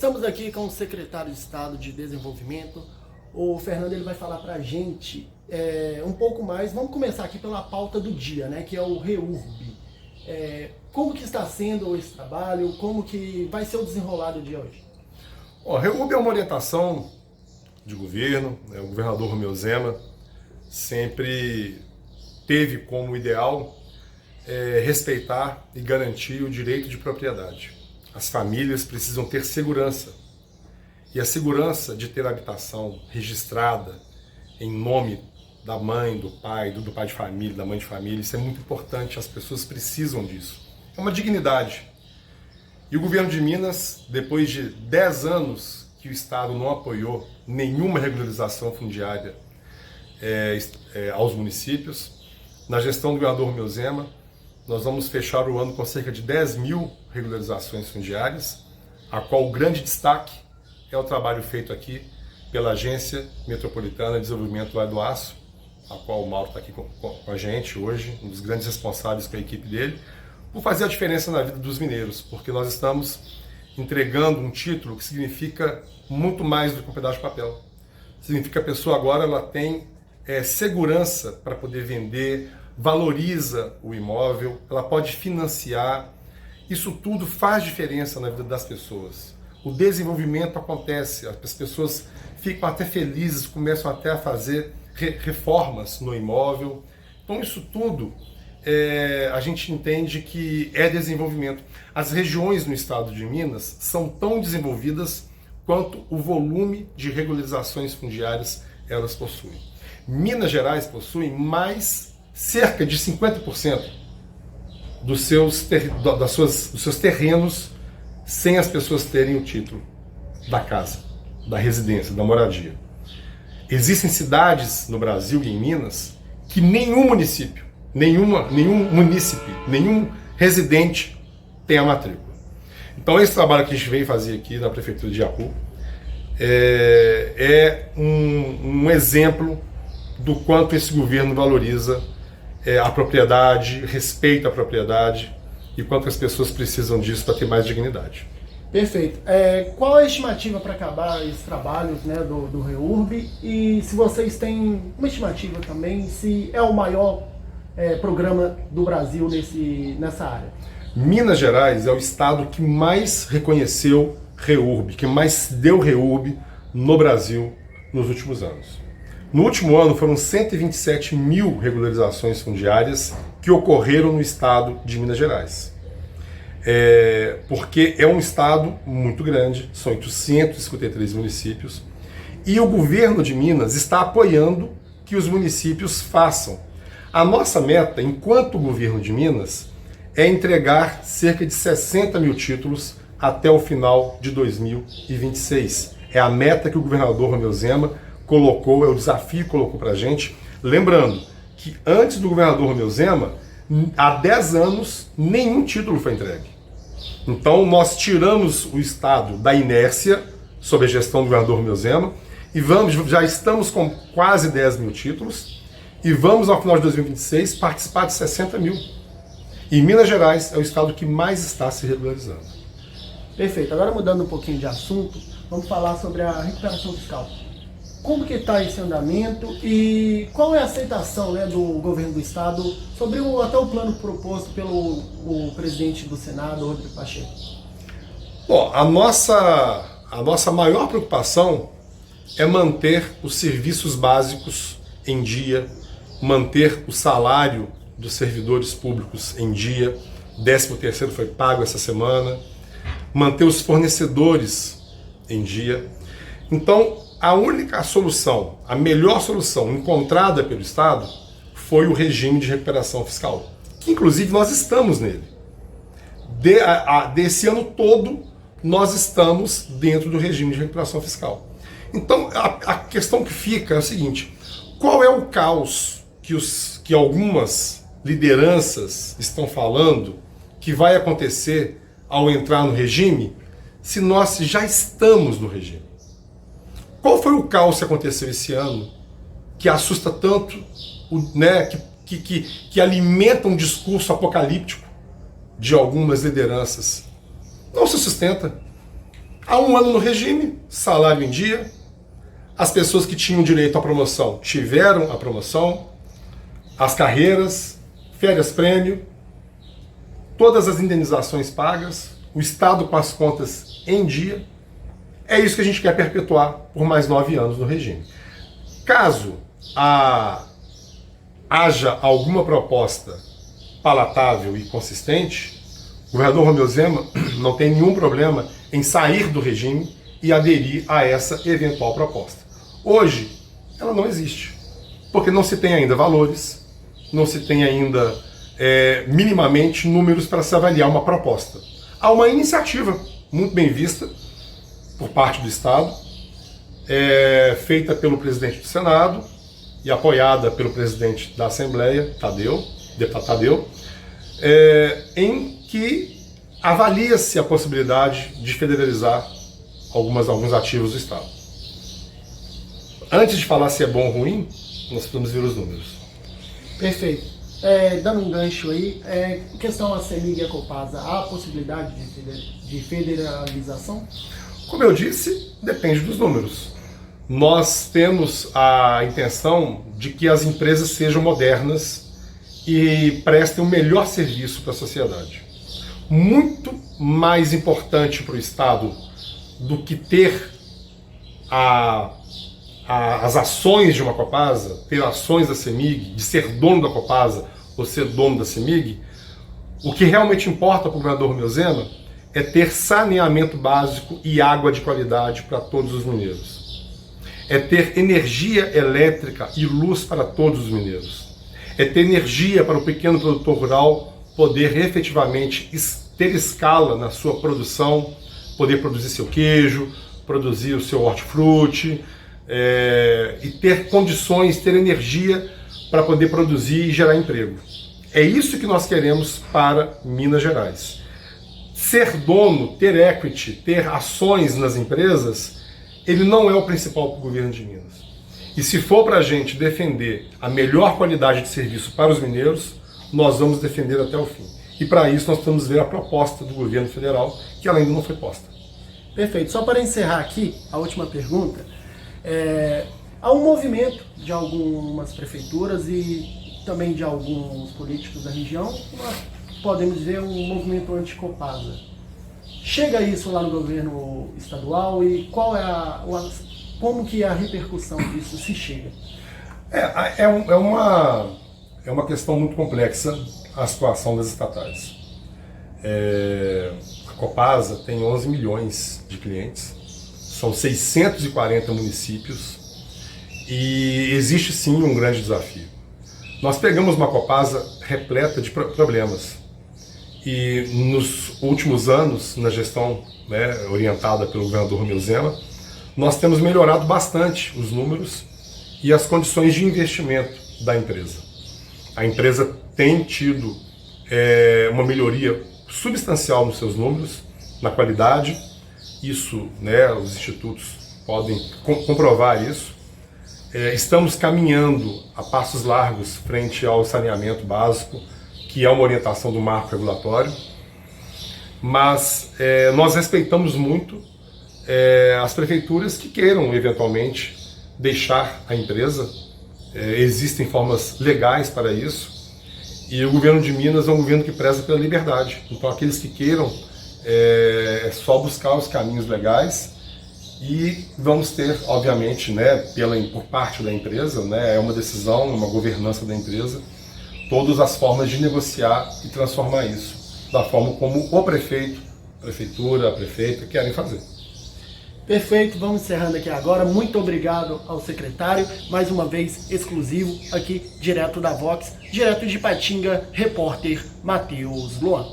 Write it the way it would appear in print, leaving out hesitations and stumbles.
Estamos aqui com o secretário de Estado de Desenvolvimento. O Fernando ele vai falar para a gente um pouco mais. Vamos começar aqui pela pauta do dia, né, que é o REURB. Como que está sendo esse trabalho? Como que vai ser o desenrolar do dia hoje? O REURB é uma orientação de governo, né? O governador Romeu Zema sempre teve como ideal respeitar e garantir o direito de propriedade. As famílias precisam ter segurança. E a segurança de ter habitação registrada em nome da mãe, do pai de família, da mãe de família, isso é muito importante, as pessoas precisam disso. É uma dignidade. E o governo de Minas, depois de 10 anos que o Estado não apoiou nenhuma regularização fundiária aos municípios, na gestão do governador Romeu Zema, nós vamos fechar o ano com cerca de 10 mil regularizações fundiárias, a qual o grande destaque é o trabalho feito aqui pela Agência Metropolitana de Desenvolvimento do Vale do Aço, a qual o Mauro está aqui com a gente hoje, um dos grandes responsáveis com a equipe dele, por fazer a diferença na vida dos mineiros, porque nós estamos entregando um título que significa muito mais do que um pedaço de papel. Significa que a pessoa agora ela tem segurança para poder vender, valoriza o imóvel, ela pode financiar. Isso tudo faz diferença na vida das pessoas. O desenvolvimento acontece, as pessoas ficam até felizes, começam até a fazer reformas no imóvel. Então isso tudo a gente entende que é desenvolvimento. As regiões no estado de Minas são tão desenvolvidas quanto o volume de regularizações fundiárias elas possuem. Minas Gerais possui cerca de 50% dos seus terrenos sem as pessoas terem o título da casa, da residência, da moradia. Existem cidades no Brasil e em Minas que nenhum município, nenhum residente tem a matrícula. Então esse trabalho que a gente veio fazer aqui na Prefeitura de Iapu é um exemplo do quanto esse governo valoriza a propriedade, respeita a propriedade e quanto as pessoas precisam disso para ter mais dignidade. Perfeito. Qual é a estimativa para acabar esses trabalhos, né, do REURB? E se vocês têm uma estimativa também, se é o maior programa do Brasil nessa área? Minas Gerais é o estado que mais reconheceu REURB, que mais deu REURB no Brasil nos últimos anos. No último ano foram 127 mil regularizações fundiárias que ocorreram no estado de Minas Gerais. Porque é um estado muito grande, são 853 municípios, e o governo de Minas está apoiando que os municípios façam. A nossa meta, enquanto governo de Minas, é entregar cerca de 60 mil títulos até o final de 2026. É a meta que o governador Romeu Zema colocou, é o desafio que colocou para a gente. Lembrando que antes do governador Romeu Zema, há 10 anos, nenhum título foi entregue. Então nós tiramos o estado da inércia sob a gestão do governador Romeu Zema e já estamos com quase 10 mil títulos e vamos ao final de 2026 participar de 60 mil. E Minas Gerais é o estado que mais está se regularizando. Perfeito. Agora mudando um pouquinho de assunto, vamos falar sobre a recuperação fiscal. Como que está esse andamento e qual é a aceitação, né, do governo do estado sobre até o plano proposto pelo presidente do Senado, Rodrigo Pacheco? Bom, a nossa maior preocupação é manter os serviços básicos em dia, manter o salário dos servidores públicos em dia, 13º foi pago essa semana, manter os fornecedores em dia. Então, a única solução, a melhor solução encontrada pelo Estado foi o regime de recuperação fiscal, que inclusive nós estamos nele. Desse ano todo, nós estamos dentro do regime de recuperação fiscal. Então, a questão que fica é o seguinte: qual é o caos que algumas lideranças estão falando que vai acontecer ao entrar no regime, se nós já estamos no regime? Qual foi o caos que aconteceu esse ano que assusta tanto, né, que alimenta um discurso apocalíptico de algumas lideranças? Não se sustenta. Há um ano no regime, salário em dia, as pessoas que tinham direito à promoção tiveram a promoção, as carreiras, férias-prêmio, todas as indenizações pagas, o Estado com as contas em dia. É isso que a gente quer perpetuar por mais 9 anos no regime. Caso haja alguma proposta palatável e consistente, o governador Romeu Zema não tem nenhum problema em sair do regime e aderir a essa eventual proposta. Hoje, ela não existe, porque não se tem ainda valores, não se tem ainda minimamente números para se avaliar uma proposta. Há uma iniciativa muito bem vista por parte do Estado, feita pelo presidente do Senado e apoiada pelo presidente da Assembleia, deputado Tadeu, em que avalia-se a possibilidade de federalizar alguns ativos do Estado. Antes de falar se é bom ou ruim, nós precisamos ver os números. Perfeito. Dando um gancho aí, em questão a CEMIG e a Copasa, há a possibilidade de federalização? Como eu disse, depende dos números. Nós temos a intenção de que as empresas sejam modernas e prestem o melhor serviço para a sociedade. Muito mais importante para o Estado do que ter as ações de uma Copasa, ter ações da CEMIG, de ser dono da Copasa ou ser dono da CEMIG, o que realmente importa para o governador Romeu Zema é ter saneamento básico e água de qualidade para todos os mineiros. É ter energia elétrica e luz para todos os mineiros. É ter energia para o pequeno produtor rural poder efetivamente ter escala na sua produção, poder produzir seu queijo, produzir o seu hortifruti, e ter condições, ter energia para poder produzir e gerar emprego. É isso que nós queremos para Minas Gerais. Ser dono, ter equity, ter ações nas empresas, ele não é o principal para o governo de Minas. E se for para a gente defender a melhor qualidade de serviço para os mineiros, nós vamos defender até o fim. E para isso nós precisamos ver a proposta do governo federal, que ela ainda não foi posta. Perfeito. Só para encerrar aqui, a última pergunta. Há um movimento de algumas prefeituras e também de alguns políticos da região, podemos ver um movimento anti-Copasa. Chega isso lá no governo estadual e como que é a repercussão disso, se chega? É uma questão muito complexa a situação das estatais. A Copasa tem 11 milhões de clientes, são 640 municípios e existe sim um grande desafio. Nós pegamos uma Copasa repleta de problemas e nos últimos anos, na gestão orientada pelo governador Romeu Zema, nós temos melhorado bastante os números e as condições de investimento da empresa. A empresa tem tido uma melhoria substancial nos seus números, na qualidade. Isso, os institutos podem comprovar isso. Estamos caminhando a passos largos frente ao saneamento básico, que é uma orientação do marco regulatório, mas nós respeitamos muito as prefeituras que queiram eventualmente deixar a empresa. Existem formas legais para isso, e o governo de Minas é um governo que preza pela liberdade. Então aqueles que queiram, é só buscar os caminhos legais, e vamos ter, obviamente, por parte da empresa, é uma decisão, uma governança da empresa, todas as formas de negociar e transformar isso da forma como o prefeito, a prefeitura, a prefeita querem fazer. Perfeito, vamos encerrando aqui agora. Muito obrigado ao secretário, mais uma vez exclusivo aqui, direto da Vox, direto de Ipatinga, repórter Matheus Luan.